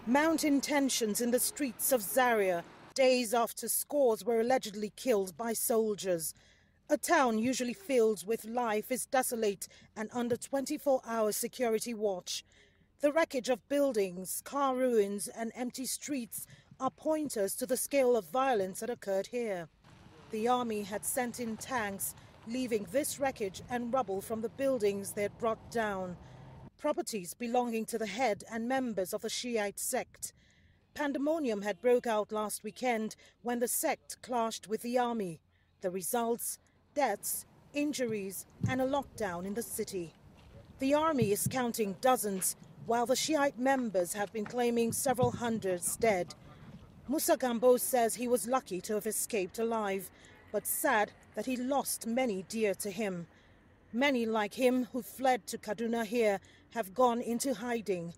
Mounting tensions in the streets of Zaria, days after scores were allegedly killed by soldiers. A town usually filled with life is desolate and under 24-hour security watch. The wreckage of buildings, car ruins and empty streets are pointers to the scale of violence that occurred here. The army had sent in tanks, leaving this wreckage and rubble from the buildings they had brought down. Properties belonging to the head and members of the Shiite sect. Pandemonium had broke out last weekend when the sect clashed with the army. The results: deaths, injuries and a lockdown in the city. The army is counting dozens, while the Shiite members have been claiming several hundreds dead. Musa Gambo says he was lucky to have escaped alive, but sad that he lost many dear to him. Many like him who fled to Kaduna here have gone into hiding.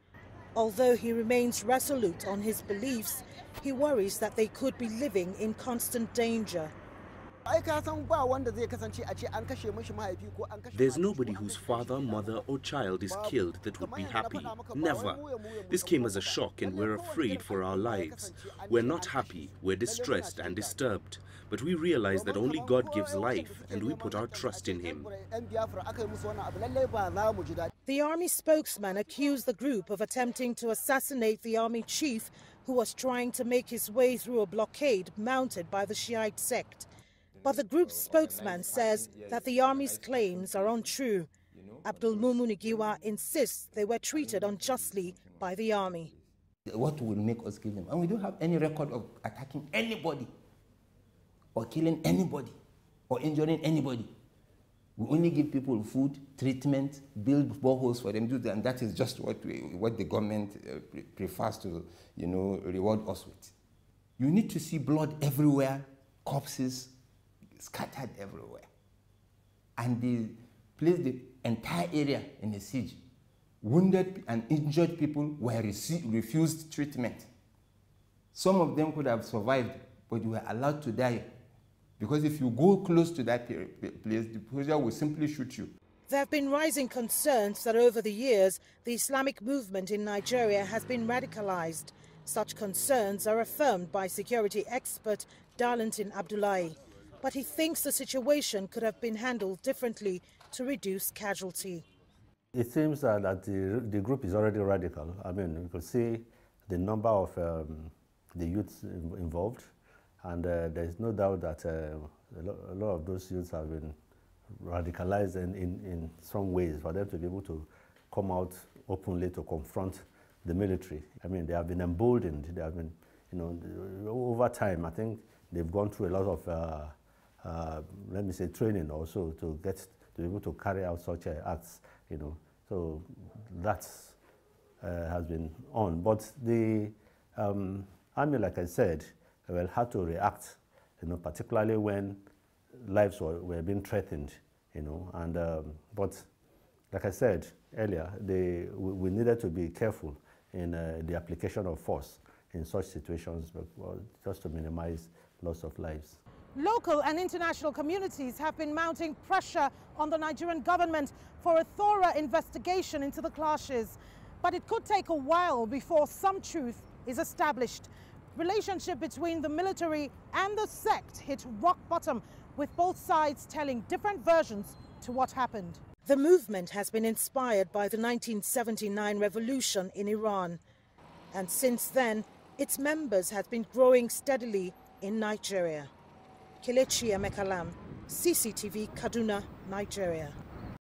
Although he remains resolute on his beliefs, he worries that they could be living in constant danger. There's nobody whose father, mother or child is killed that would be happy. Never. This came as a shock and we're afraid for our lives. We're not happy, we're distressed and disturbed. But we realize that only God gives life and we put our trust in Him. The army spokesman accused the group of attempting to assassinate the army chief who was trying to make his way through a blockade mounted by the Shiite sect. But the group's spokesman says that the army's claims are untrue. Abdul Mumunugiwa insists they were treated unjustly by the army. What will make us kill them? And we don't have any record of attacking anybody or killing anybody or injuring anybody. We only give people food, treatment, build boreholes for them to do, and that is just what the government prefers to, reward us with. You need to see blood everywhere, corpses scattered everywhere, and they placed the entire area in a siege. Wounded and injured people were refused treatment. Some of them could have survived, but were allowed to die. Because if you go close to that place, the soldier will simply shoot you. There have been rising concerns that over the years, the Islamic movement in Nigeria has been radicalized. Such concerns are affirmed by security expert Darlington Abdullahi. But he thinks the situation could have been handled differently to reduce casualty. It seems that the group is already radical. I mean, you could see the number of the youths involved. And there's no doubt that a lot of those youths have been radicalized in some ways for them to be able to come out openly to confront the military. I mean, they have been emboldened. They have been, over time, I think they've gone through a lot of, let me say, training also to be able to carry out such acts, So that has been on. But the army, like I said, had to react, particularly when lives were being threatened, but like I said earlier, we needed to be careful in the application of force in such situations, just to minimize loss of lives. Local and international communities have been mounting pressure on the Nigerian government for a thorough investigation into the clashes, but it could take a while before some truth is established. Relationship between the military and the sect hit rock bottom, with both sides telling different versions to what happened. The movement has been inspired by the 1979 revolution in Iran, and since then, its members have been growing steadily in Nigeria. Kelechi Emekalam, CCTV, Kaduna, Nigeria.